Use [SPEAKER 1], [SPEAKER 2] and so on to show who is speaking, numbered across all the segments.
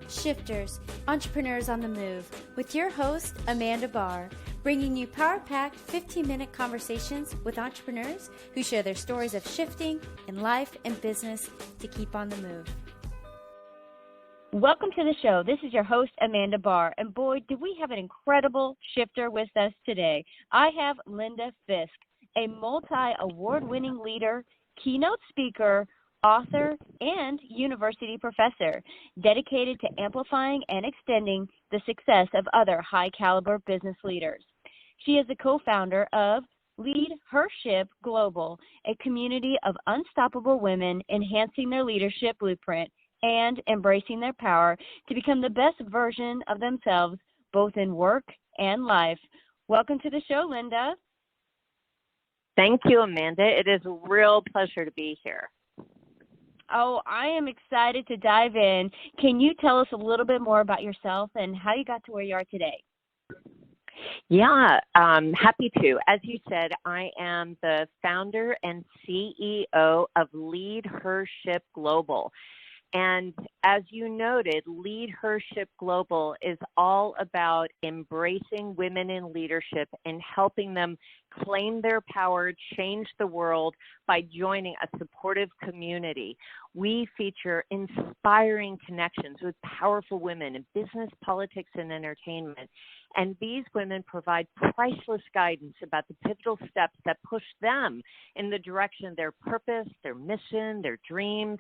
[SPEAKER 1] shifters, entrepreneurs on the move, with your host, Amanda Barr, bringing you power-packed 15-minute conversations with entrepreneurs who share their stories of shifting in life and business to keep on the move. Welcome to the show. This is your host, Amanda Barr, and boy, do we have an incredible shifter with us today. I have Linda Fisk, a multi-award-winning leader, keynote speaker, author, and university professor, dedicated to amplifying and extending the success of other high-caliber business leaders. She is the co-founder of LeadHERship Global, a community of unstoppable women enhancing their leadership blueprint and embracing their power to become the best version of themselves, both in work and life. Welcome to the show, Linda.
[SPEAKER 2] Thank you, Amanda. It is a real pleasure to be here.
[SPEAKER 1] Oh, I am excited to dive in. Can you tell us a little bit more about yourself and how you got to where you are today?
[SPEAKER 2] Yeah, happy to. As you said, I am the founder and CEO of LeadHERship Global. And as you noted, LeadHERship Global is all about embracing women in leadership and helping them claim their power, change the world by joining a supportive community. We feature inspiring connections with powerful women in business, politics, and entertainment. And these women provide priceless guidance about the pivotal steps that push them in the direction of their purpose, their mission, their dreams.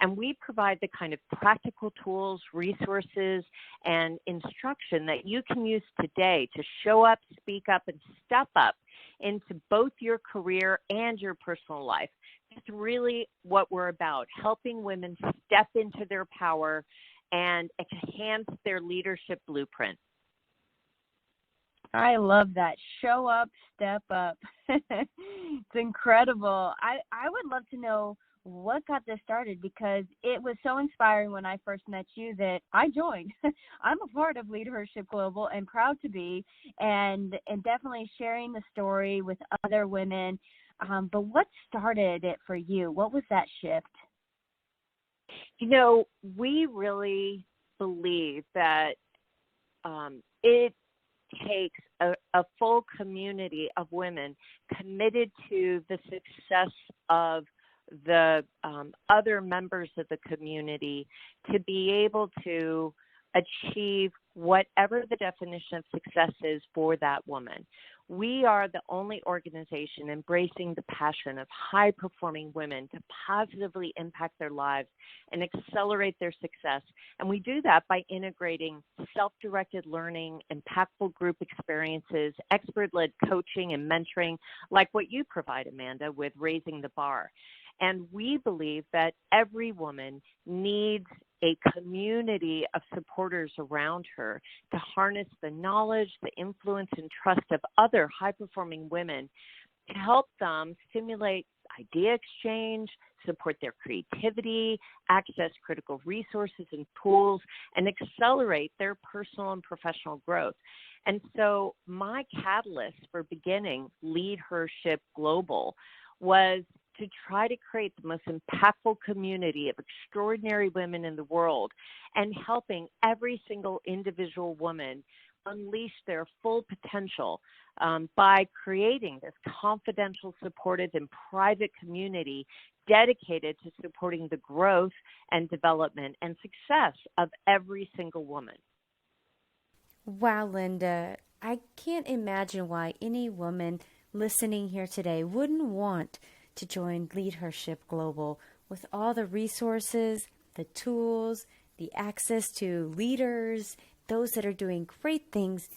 [SPEAKER 2] And we provide the kind of practical tools, resources, and instruction that you can use today to show up, speak up, and step up into both your career and your personal life. It's really what we're about, helping women step into their power and enhance their leadership blueprint.
[SPEAKER 1] I love that. Show up, step up. It's incredible. I would love to know what got this started, because it was so inspiring when I first met you that I joined. I'm a part of LeadHERship Global and proud to be, and definitely sharing the story with other women. But what started it for you? What was that shift?
[SPEAKER 2] You know, we really believe that it takes a full community of women committed to the success of the other members of the community to be able to achieve whatever the definition of success is for that woman. We are the only organization embracing the passion of high-performing women to positively impact their lives and accelerate their success. And we do that by integrating self-directed learning, impactful group experiences, expert-led coaching and mentoring, like what you provide, Amanda, with Raising the Bar. And we believe that every woman needs a community of supporters around her to harness the knowledge, the influence, and trust of other high-performing women to help them stimulate idea exchange, support their creativity, access critical resources and tools, and accelerate their personal and professional growth. And so my catalyst for beginning LeadHERship Global was to try to create the most impactful community of extraordinary women in the world and helping every single individual woman unleash their full potential by creating this confidential, supportive, and private community dedicated to supporting the growth and development and success of every single woman.
[SPEAKER 1] Wow, Linda, I can't imagine why any woman listening here today wouldn't want to join LeadHERship Global with all the resources, the tools, the access to leaders, those that are doing great things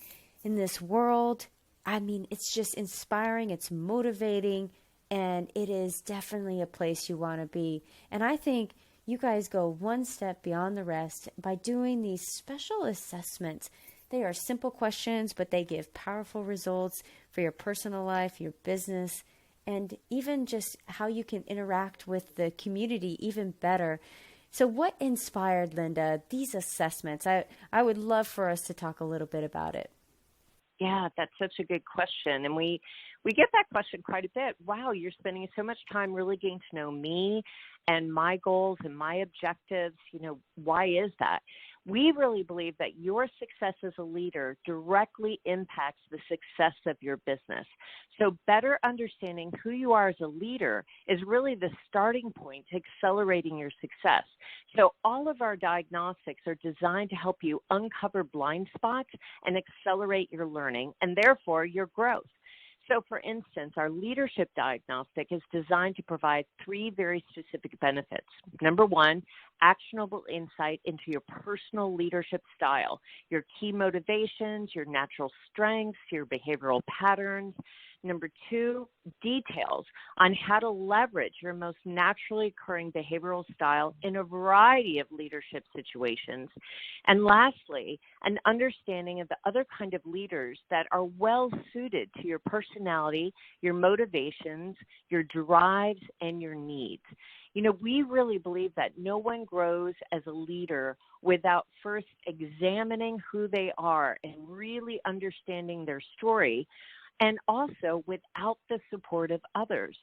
[SPEAKER 1] in this world. I mean, it's just inspiring, it's motivating, and it is definitely a place you want to be. And I think you guys go one step beyond the rest by doing these special assessments. They are simple questions, but they give powerful results for your personal life, your business, and even just how you can interact with the community even better. So what inspired, Linda, these assessments? I would love for us to talk a little bit about it.
[SPEAKER 2] Yeah, that's such a good question. And we get that question quite a bit. Wow, you're spending so much time really getting to know me and my goals and my objectives. You know, why is that? We really believe that your success as a leader directly impacts the success of your business. So better understanding who you are as a leader is really the starting point to accelerating your success. So all of our diagnostics are designed to help you uncover blind spots and accelerate your learning and therefore your growth. So, for instance, our leadership diagnostic is designed to provide 3 very specific benefits. Number 1, actionable insight into your personal leadership style, your key motivations, your natural strengths, your behavioral patterns. Number 2, details on how to leverage your most naturally occurring behavioral style in a variety of leadership situations. And lastly, an understanding of the other kind of leaders that are well suited to your personality, your motivations, your drives, and your needs. You know, we really believe that no one grows as a leader without first examining who they are and really understanding their story, and also without the support of others.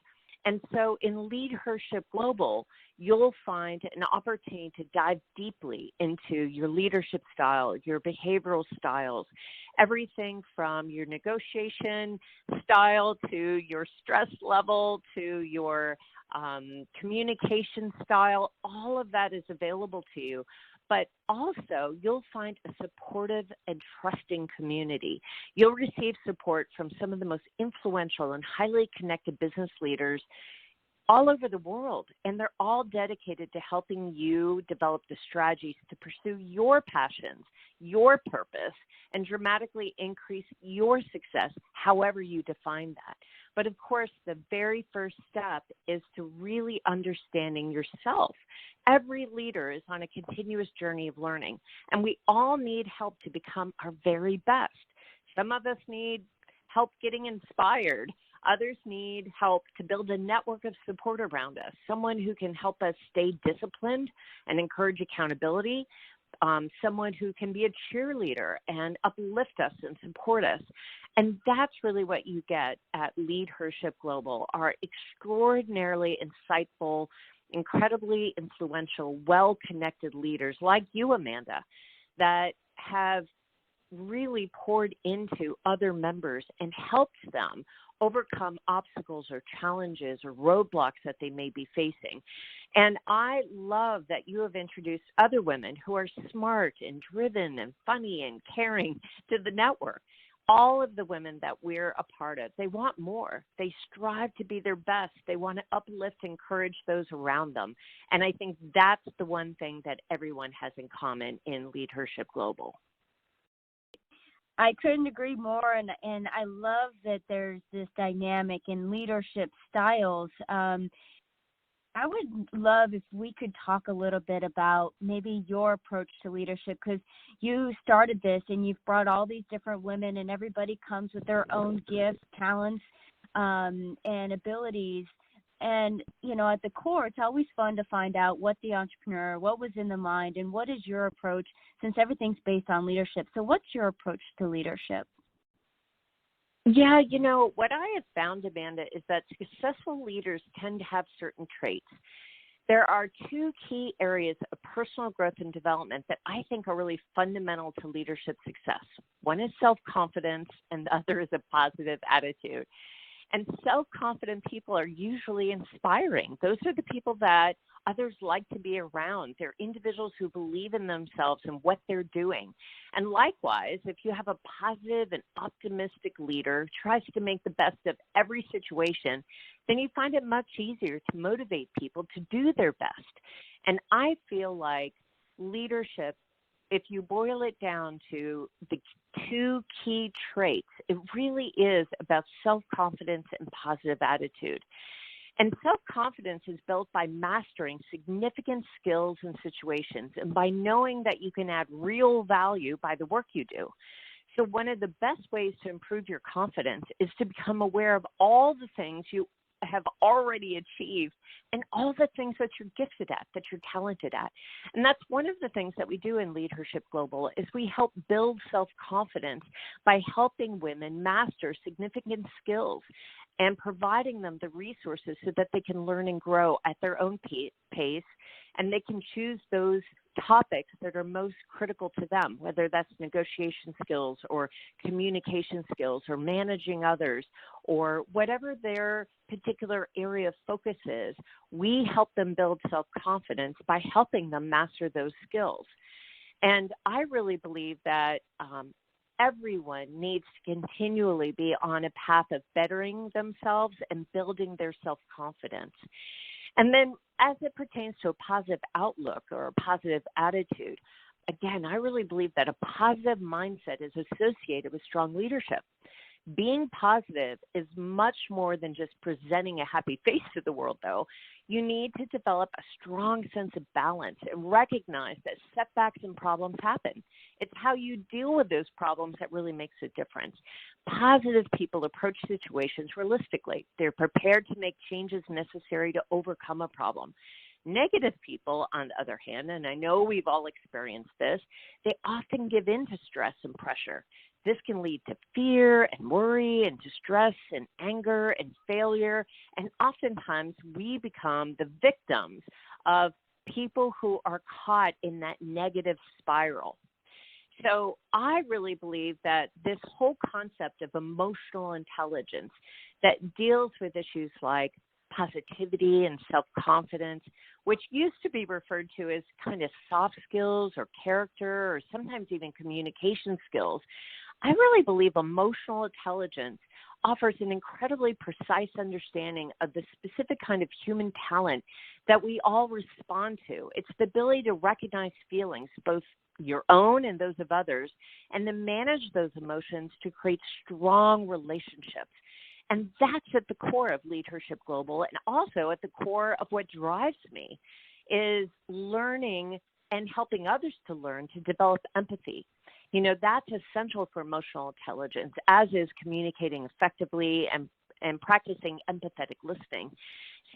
[SPEAKER 2] And so in LeadHERship Global, you'll find an opportunity to dive deeply into your leadership style, your behavioral styles, everything from your negotiation style to your stress level to your communication style. All of that is available to you. But also, you'll find a supportive and trusting community. You'll receive support from some of the most influential and highly connected business leaders all over the world, and they're all dedicated to helping you develop the strategies to pursue your passions, your purpose, and dramatically increase your success, however you define that. But of course, the very first step is to really understanding yourself. Every leader is on a continuous journey of learning, and we all need help to become our very best. Some of us need help getting inspired. Others need help to build a network of support around us, someone who can help us stay disciplined and encourage accountability, someone who can be a cheerleader and uplift us and support us. And that's really what you get at LeadHERship Global, our extraordinarily insightful, incredibly influential, well-connected leaders like you, Amanda, that have really poured into other members and helped them overcome obstacles or challenges or roadblocks that they may be facing. And I love that you have introduced other women who are smart and driven and funny and caring to the network. All of the women that we're a part of, they want more. They strive to be their best. They want to uplift and encourage those around them. And I think that's the one thing that everyone has in common in LeadHERship Global.
[SPEAKER 3] I couldn't agree more, and I love that there's this dynamic in leadership styles. I would love if we could talk a little bit about maybe your approach to leadership, because you started this and you've brought all these different women, and everybody comes with their own gifts, talents, and abilities. And, you know, at the core, it's always fun to find out what the entrepreneur, what was in the mind, and what is your approach, since everything's based on leadership. So what's your approach to leadership?
[SPEAKER 2] Yeah, you know, what I have found, Amanda, is that successful leaders tend to have certain traits. There are 2 key areas of personal growth and development that I think are really fundamental to leadership success. One is self-confidence, and the other is a positive attitude. And self-confident people are usually inspiring. Those are the people that others like to be around. They're individuals who believe in themselves and what they're doing. And likewise, if you have a positive and optimistic leader who tries to make the best of every situation, then you find it much easier to motivate people to do their best. And I feel like leadership, if you boil it down to the 2 key traits, it really is about self-confidence and positive attitude. And self-confidence is built by mastering significant skills and situations and by knowing that you can add real value by the work you do. So one of the best ways to improve your confidence is to become aware of all the things you have already achieved and all the things that you're gifted at, that you're talented at. And that's one of the things that we do in LeadHERship Global is we help build self-confidence by helping women master significant skills and providing them the resources so that they can learn and grow at their own pace, and they can choose those topics that are most critical to them, whether that's negotiation skills or communication skills or managing others or whatever their particular area of focus is. We help them build self-confidence by helping them master those skills. And I really believe that everyone needs to continually be on a path of bettering themselves and building their self-confidence. And then as it pertains to a positive outlook or a positive attitude, again, I really believe that a positive mindset is associated with strong leadership. Being positive is much more than just presenting a happy face to the world, though. You need to develop a strong sense of balance and recognize that setbacks and problems happen. It's how you deal with those problems that really makes a difference. Positive people approach situations realistically. They're prepared to make changes necessary to overcome a problem. Negative people, on the other hand, and I know we've all experienced this, they often give in to stress and pressure. This can lead to fear and worry and distress and anger and failure. And oftentimes we become the victims of people who are caught in that negative spiral. So I really believe that this whole concept of emotional intelligence that deals with issues like positivity and self-confidence, which used to be referred to as kind of soft skills or character or sometimes even communication skills, I really believe emotional intelligence offers an incredibly precise understanding of the specific kind of human talent that we all respond to. It's the ability to recognize feelings, both your own and those of others, and then manage those emotions to create strong relationships. And that's at the core of LeadHERship Global, and also at the core of what drives me is learning and helping others to learn to develop empathy. You know, that's essential for emotional intelligence, as is communicating effectively and practicing empathetic listening.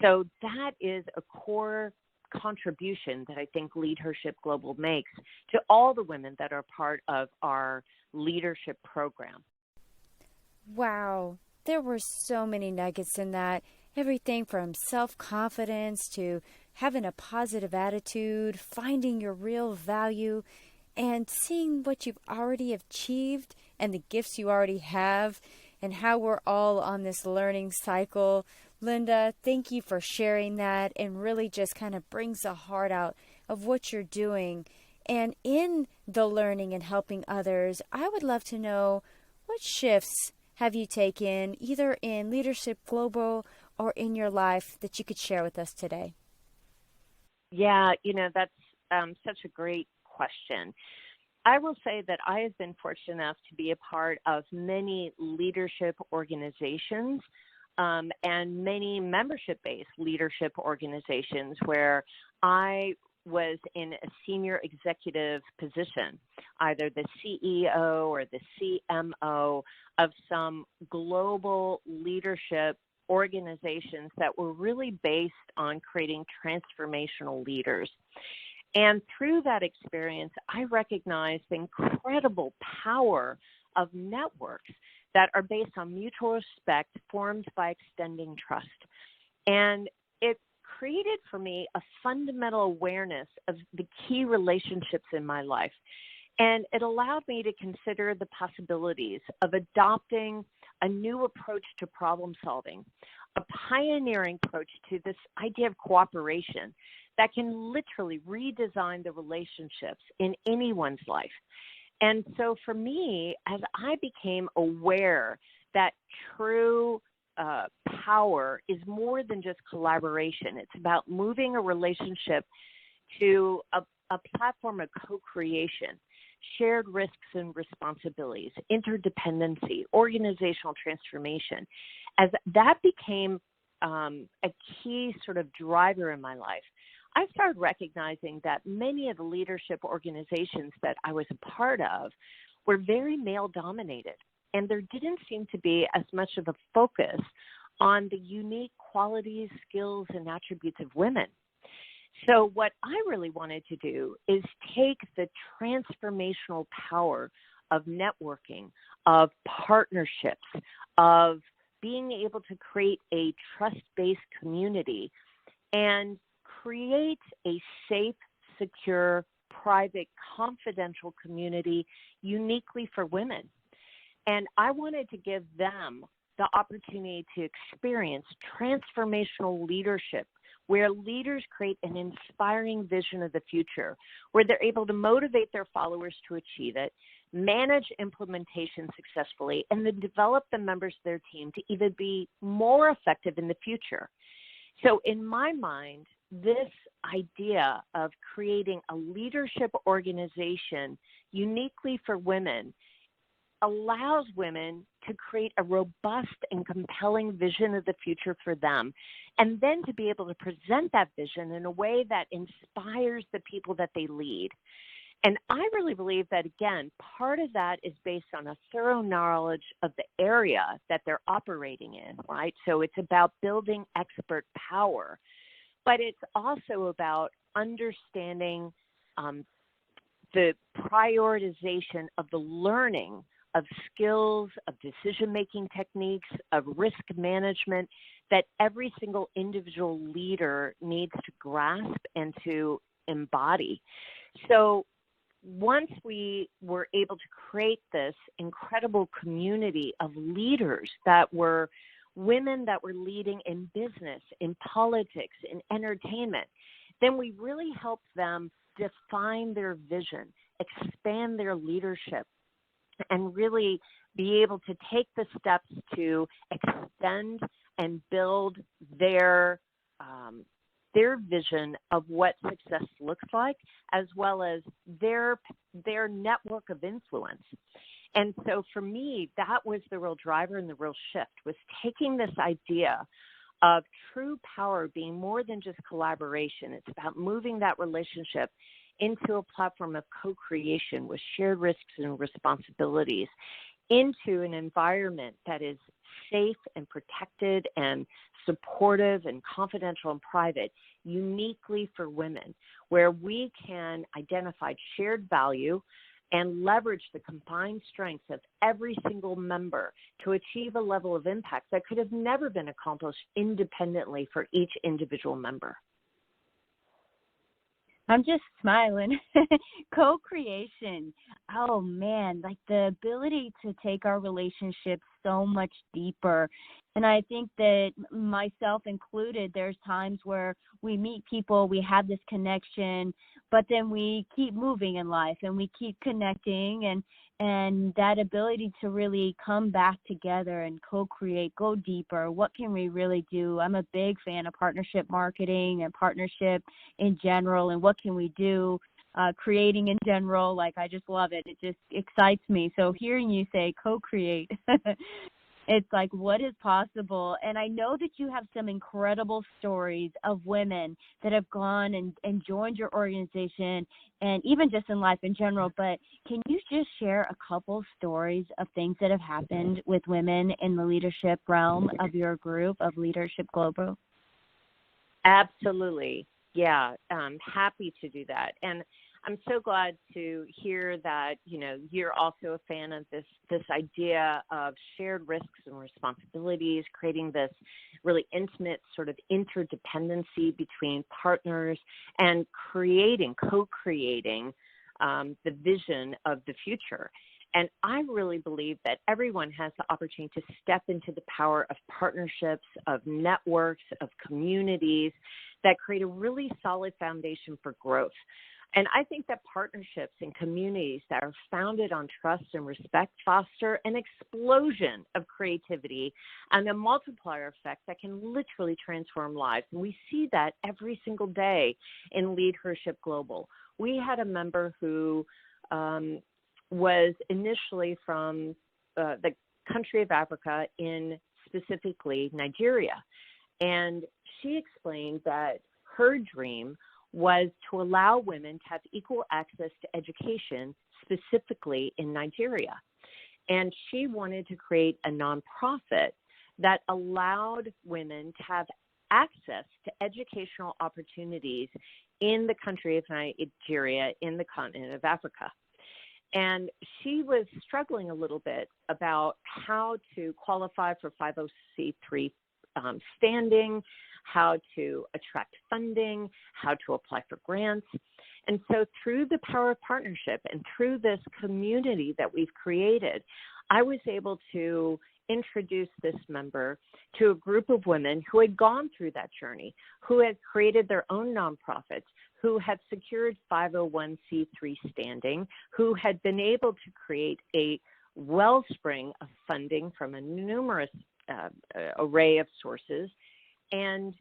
[SPEAKER 2] So that is a core contribution that I think LeadHERship Global makes to all the women that are part of our leadership program.
[SPEAKER 1] Wow, there were so many nuggets in that. Everything from self-confidence to having a positive attitude, finding your real value, and seeing what you've already achieved and the gifts you already have and how we're all on this learning cycle. Linda, thank you for sharing that, and really just kind of brings the heart out of what you're doing. And in the learning and helping others, I would love to know, what shifts have you taken either in LeadHERship Global or in your life that you could share with us today?
[SPEAKER 2] Yeah, you know, that's such a great question. I will say that I have been fortunate enough to be a part of many leadership organizations and many membership-based leadership organizations where I was in a senior executive position, either the CEO or the CMO of some global leadership organizations that were really based on creating transformational leaders. And through that experience, I recognized the incredible power of networks that are based on mutual respect formed by extending trust. And it created for me a fundamental awareness of the key relationships in my life. And it allowed me to consider the possibilities of adopting a new approach to problem solving, a pioneering approach to this idea of cooperation that can literally redesign the relationships in anyone's life. And so for me, as I became aware that true power is more than just collaboration, it's about moving a relationship to a platform of co-creation, shared risks and responsibilities, interdependency, organizational transformation. As that became a key sort of driver in my life, I started recognizing that many of the leadership organizations that I was a part of were very male-dominated, and there didn't seem to be as much of a focus on the unique qualities, skills, and attributes of women. So what I really wanted to do is take the transformational power of networking, of partnerships, of being able to create a trust-based community and create a safe, secure, private, confidential community uniquely for women. And I wanted to give them the opportunity to experience transformational leadership, where leaders create an inspiring vision of the future, where they're able to motivate their followers to achieve it, manage implementation successfully, and then develop the members of their team to even be more effective in the future. So in my mind, this idea of creating a leadership organization uniquely for women allows women to create a robust and compelling vision of the future for them, and then to be able to present that vision in a way that inspires the people that they lead. And I really believe that, again, part of that is based on a thorough knowledge of the area that they're operating in, right? So it's about building expert power, but it's also about understanding the prioritization of the learning of skills, of decision-making techniques, of risk management that every single individual leader needs to grasp and to embody. So once we were able to create this incredible community of leaders that were women that were leading in business, in politics, in entertainment, then we really helped them define their vision, expand their leadership, and really be able to take the steps to extend and build their vision of what success looks like, as well as their network of influence. And so for me, that was the real driver and the real shift, was taking this idea of true power being more than just collaboration. It's about moving that relationship into a platform of co-creation with shared risks and responsibilities, into an environment that is safe and protected and supportive and confidential and private, uniquely for women, where we can identify shared value and leverage the combined strengths of every single member to achieve a level of impact that could have never been accomplished independently for each individual member.
[SPEAKER 3] I'm just smiling. Co-creation. Oh man, like the ability to take our relationship so much deeper. And I think that, myself included, there's times where we meet people, we have this connection, but then we keep moving in life and we keep connecting, and that ability to really come back together and co-create, go deeper. What can we really do? I'm a big fan of partnership marketing and partnership in general, and what can we do? Creating in general, like, I just love it. It just excites me. So hearing you say co-create, it's like, what is possible? And I know that you have some incredible stories of women that have gone and joined your organization, and even just in life in general. But can you just share a couple stories of things that have happened with women in the leadership realm of your group, of LeadHERship Global?
[SPEAKER 2] Absolutely. Yeah, I'm happy to do that. And I'm so glad to hear that, you're also a fan of this idea of shared risks and responsibilities, creating this really intimate sort of interdependency between partners, and co-creating the vision of the future. And I really believe that everyone has the opportunity to step into the power of partnerships, of networks, of communities that create a really solid foundation for growth. And I think that partnerships and communities that are founded on trust and respect foster an explosion of creativity and a multiplier effect that can literally transform lives. And we see that every single day in LeadHERship Global. We had a member who was initially from the country of Africa, in specifically Nigeria. And she explained that her dream was to allow women to have equal access to education, specifically in Nigeria. And she wanted to create a nonprofit that allowed women to have access to educational opportunities in the country of Nigeria, in the continent of Africa. And she was struggling a little bit about how to qualify for 501c3 standing, how to attract funding, how to apply for grants. And so through the power of partnership and through this community that we've created, I was able to introduce this member to a group of women who had gone through that journey, who had created their own nonprofits, who had secured 501c3 standing, who had been able to create a wellspring of funding from a numerous array of sources. And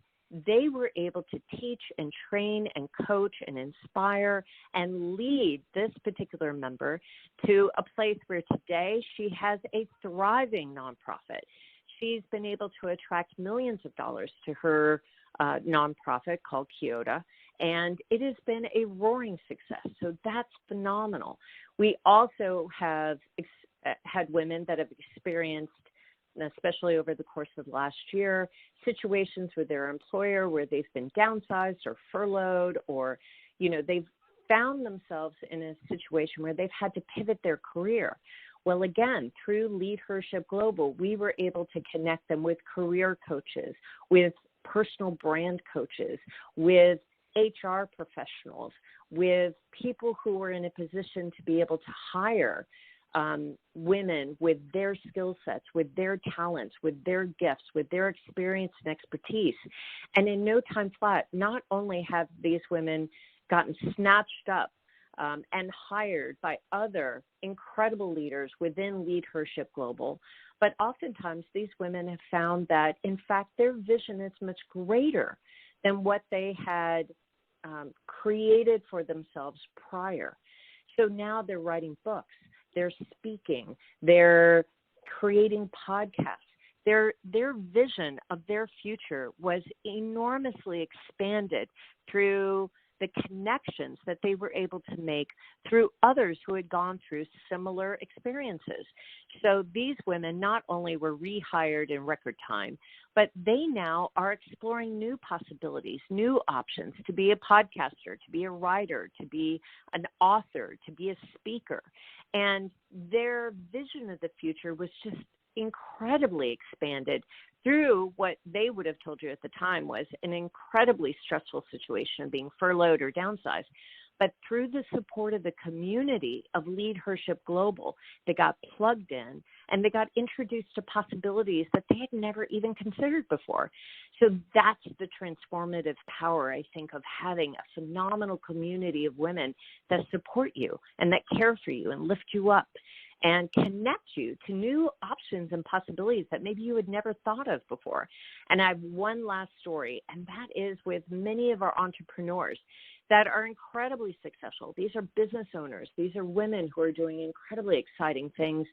[SPEAKER 2] they were able to teach and train and coach and inspire and lead this particular member to a place where today she has a thriving nonprofit. She's been able to attract millions of dollars to her nonprofit called Kyoto, and it has been a roaring success. So that's phenomenal. We also have had women that have experienced, especially over the course of last year, situations with their employer where they've been downsized or furloughed, or, they've found themselves in a situation where they've had to pivot their career. Well, again, through LeadHERship Global, we were able to connect them with career coaches, with personal brand coaches, with HR professionals, with people who were in a position to be able to hire women with their skill sets, with their talents, with their gifts, with their experience and expertise. And in no time flat, not only have these women gotten snatched up and hired by other incredible leaders within LeadHERship Global, but oftentimes these women have found that, in fact, their vision is much greater than what they had created for themselves prior. So now they're writing books, they're speaking, they're creating podcasts. Their vision of their future was enormously expanded through the connections that they were able to make through others who had gone through similar experiences. So these women not only were rehired in record time, but they now are exploring new possibilities, new options to be a podcaster, to be a writer, to be an author, to be a speaker. And their vision of the future was just incredibly expanded through what they would have told you at the time was an incredibly stressful situation of being furloughed or downsized. But through the support of the community of LeadHERship Global, they got plugged in and they got introduced to possibilities that they had never even considered before. So that's the transformative power, I think, of having a phenomenal community of women that support you and that care for you and lift you up and connect you to new options and possibilities that maybe you had never thought of before. And I have one last story, and that is with many of our entrepreneurs that are incredibly successful. These are business owners. These are women who are doing incredibly exciting things,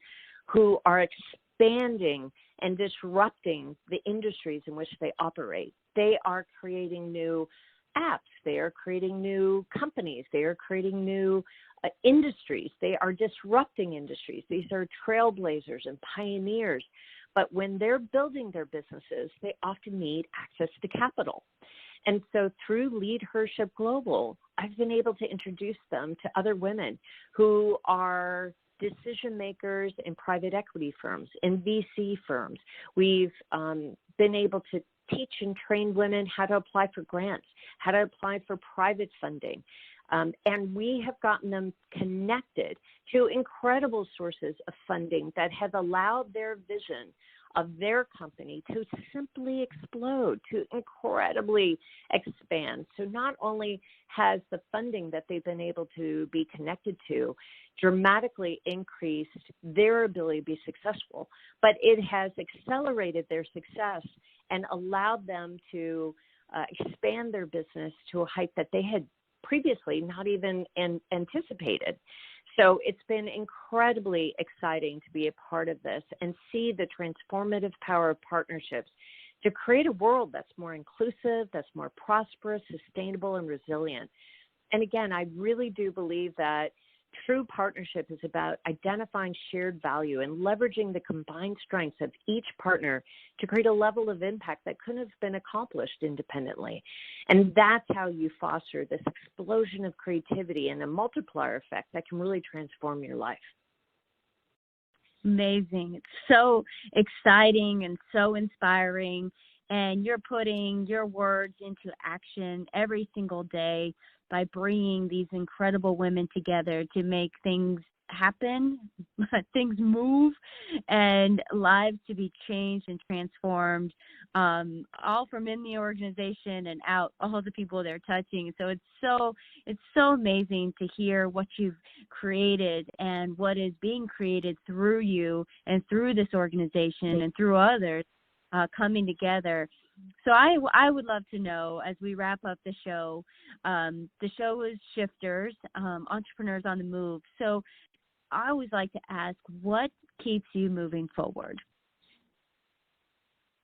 [SPEAKER 2] who are expanding and disrupting the industries in which they operate. They are creating new apps. They are creating new companies. They are creating new industries. They are disrupting industries. These are trailblazers and pioneers. But when they're building their businesses, they often need access to capital. And so through LeadHERship Global, I've been able to introduce them to other women who are decision makers in private equity firms, in VC firms. We've been able to teach and train women how to apply for grants, how to apply for private funding. And we have gotten them connected to incredible sources of funding that have allowed their vision of their company to simply explode, to incredibly expand. So not only has the funding that they've been able to be connected to dramatically increased their ability to be successful, but it has accelerated their success and allowed them to expand their business to a height that they had previously not even anticipated. So it's been incredibly exciting to be a part of this and see the transformative power of partnerships to create a world that's more inclusive, that's more prosperous, sustainable, and resilient. And again, I really do believe that True partnership is about identifying shared value and leveraging the combined strengths of each partner to create a level of impact that couldn't have been accomplished independently. And that's how you foster this explosion of creativity and a multiplier effect that can really transform your life.
[SPEAKER 3] Amazing. It's so exciting and so inspiring. And you're putting your words into action every single day by bringing these incredible women together to make things happen, things move, and lives to be changed and transformed, all from in the organization and out, all the people they're touching. So it's so amazing to hear what you've created and what is being created through you and through this organization and through others coming together. So I would love to know, as we wrap up the show is Shifters, Entrepreneurs on the Move. So I always like to ask, what keeps you moving forward?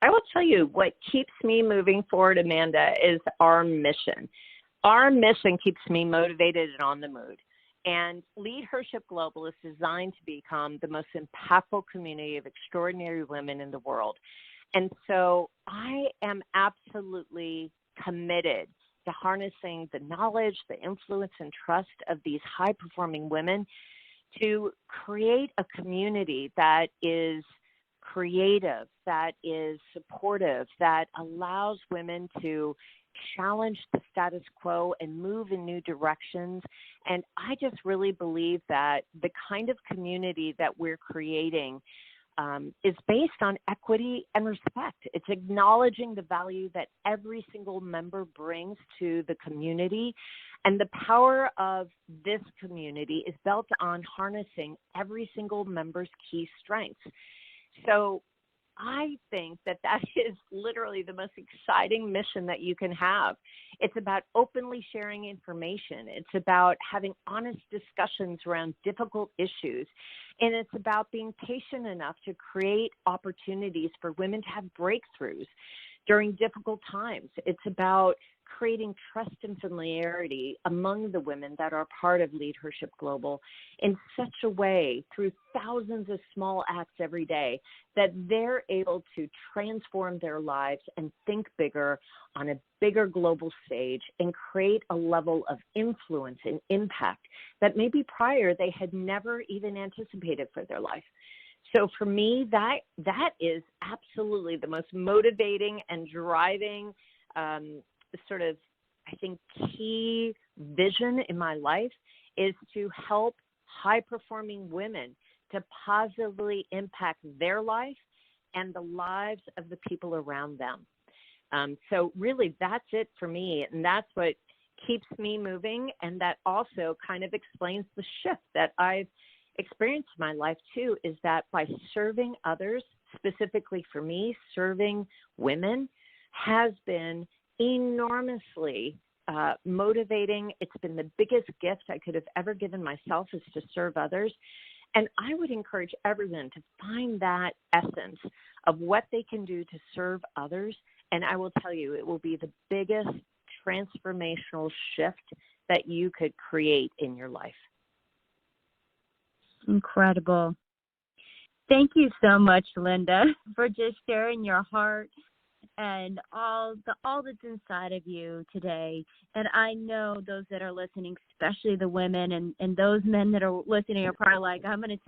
[SPEAKER 2] I will tell you what keeps me moving forward, Amanda, is our mission. Our mission keeps me motivated and on the move. And LeadHERship Global is designed to become the most impactful community of extraordinary women in the world. And so I am absolutely committed to harnessing the knowledge, the influence, and trust of these high-performing women to create a community that is creative, that is supportive, that allows women to challenge the status quo and move in new directions. And I just really believe that the kind of community that we're creating is based on equity and respect. It's acknowledging the value that every single member brings to the community. And the power of this community is built on harnessing every single member's key strengths. So I think that is literally the most exciting mission that you can have. It's about openly sharing information. It's about having honest discussions around difficult issues. And it's about being patient enough to create opportunities for women to have breakthroughs during difficult times. It's about creating trust and familiarity among the women that are part of LeadHERship Global in such a way, through thousands of small acts every day, that they're able to transform their lives and think bigger on a bigger global stage and create a level of influence and impact that maybe prior they had never even anticipated for their life. So for me, that is absolutely the most motivating and driving sort of, I think, key vision in my life is to help high-performing women to positively impact their life and the lives of the people around them. So really, that's it for me, and that's what keeps me moving, and that also kind of explains the shift that I've experienced in my life too, is that by serving others, specifically for me, serving women has been enormously motivating. It's been the biggest gift I could have ever given myself, is to serve others. And I would encourage everyone to find that essence of what they can do to serve others. And I will tell you, it will be the biggest transformational shift that you could create in your life.
[SPEAKER 3] Incredible. Thank you so much, Linda, for just sharing your heart and all that's inside of you today. And I know those that are listening, especially the women and those men that are listening, are probably like, I'm going to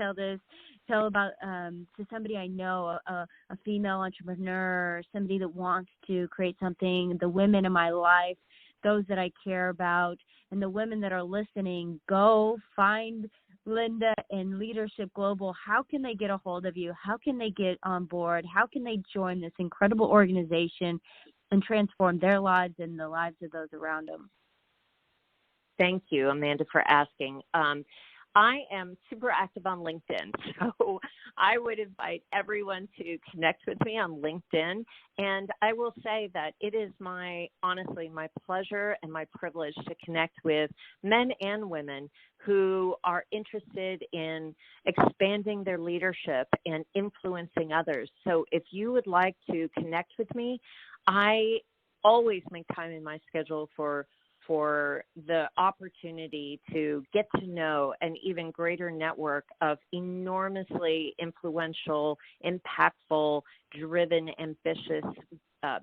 [SPEAKER 3] tell about to somebody I know, a female entrepreneur, somebody that wants to create something, the women in my life, those that I care about. And the women that are listening, go find Linda and LeadHERship Global. How can they get a hold of you? How can they get on board? How can they join this incredible organization and transform their lives and the lives of those around them?
[SPEAKER 2] Thank you, Amanda, for asking. I am super active on LinkedIn, so I would invite everyone to connect with me on LinkedIn. And I will say that it is honestly, my pleasure and my privilege to connect with men and women who are interested in expanding their leadership and influencing others. So if you would like to connect with me, I always make time in my schedule for for the opportunity to get to know an even greater network of enormously influential, impactful, driven, ambitious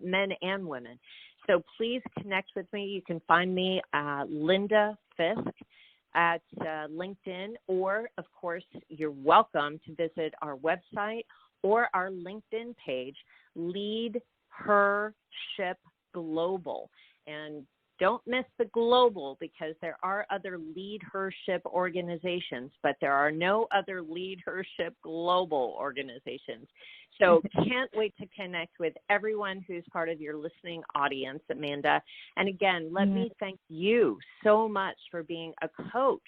[SPEAKER 2] men and women. So please connect with me. You can find me, Linda Fisk, at LinkedIn, or, of course, you're welcome to visit our website or our LinkedIn page, LeadHERship Global. And don't miss the global, because there are other LeadHERship organizations, but there are no other LeadHERship Global organizations. So can't wait to connect with everyone who's part of your listening audience, Amanda. And again, let me thank you so much for being a coach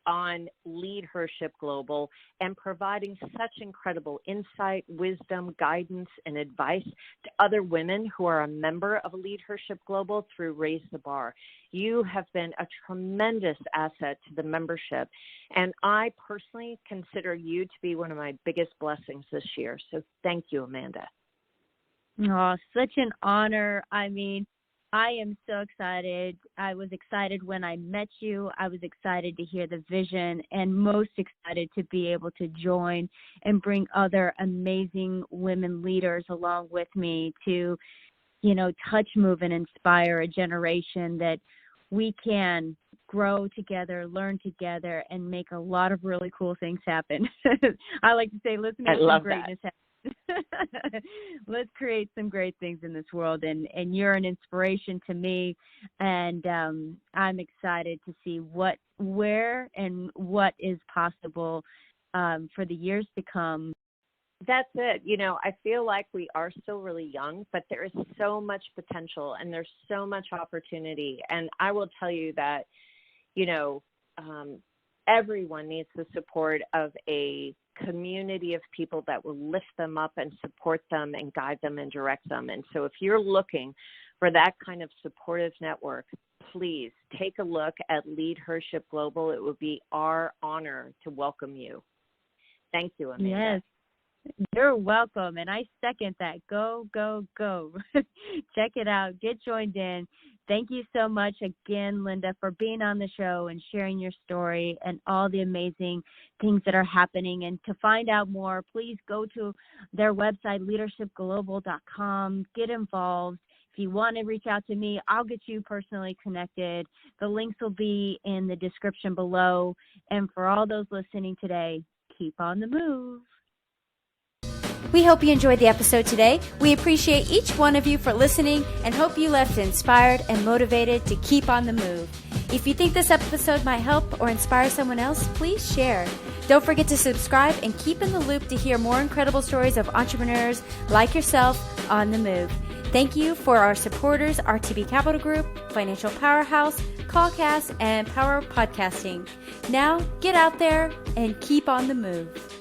[SPEAKER 2] on LeadHERship Global and providing such incredible insight, wisdom, guidance, and advice to other women who are a member of LeadHERship Global through Raise the Bar. You have been a tremendous asset to the membership, and I personally consider you to be one of my biggest blessings this year. So thank you, Amanda.
[SPEAKER 3] Oh, such an honor. I mean, I am so excited. I was excited when I met you. I was excited to hear the vision, and most excited to be able to join and bring other amazing women leaders along with me to, you know, touch, move, and inspire a generation that we can grow together, learn together, and make a lot of really cool things happen. I like to say, let's make some greatness happen. Let's create some great things in this world, and you're an inspiration to me, and I'm excited to see where and what is possible for the years to come.
[SPEAKER 2] That's it. You know, I feel like we are still really young, but there is so much potential and there's so much opportunity. And I will tell you that, you know, everyone needs the support of a community of people that will lift them up and support them and guide them and direct them. And so if you're looking for that kind of supportive network, please take a look at LeadHERship Global. It would be our honor to welcome you. Thank you, Amanda.
[SPEAKER 3] Yes. You're welcome, and I second that. Go, go, go. Check it out. Get joined in. Thank you so much again, Linda, for being on the show and sharing your story and all the amazing things that are happening. And to find out more, please go to their website, leadershipglobal.com. Get involved. If you want to reach out to me, I'll get you personally connected. The links will be in the description below. And for all those listening today, keep on the move.
[SPEAKER 1] We hope you enjoyed the episode today. We appreciate each one of you for listening and hope you left inspired and motivated to keep on the move. If you think this episode might help or inspire someone else, please share. Don't forget to subscribe and keep in the loop to hear more incredible stories of entrepreneurs like yourself on the move. Thank you for our supporters, RTB Capital Group, Financial Powerhouse, Callcast, and Power Podcasting. Now, get out there and keep on the move.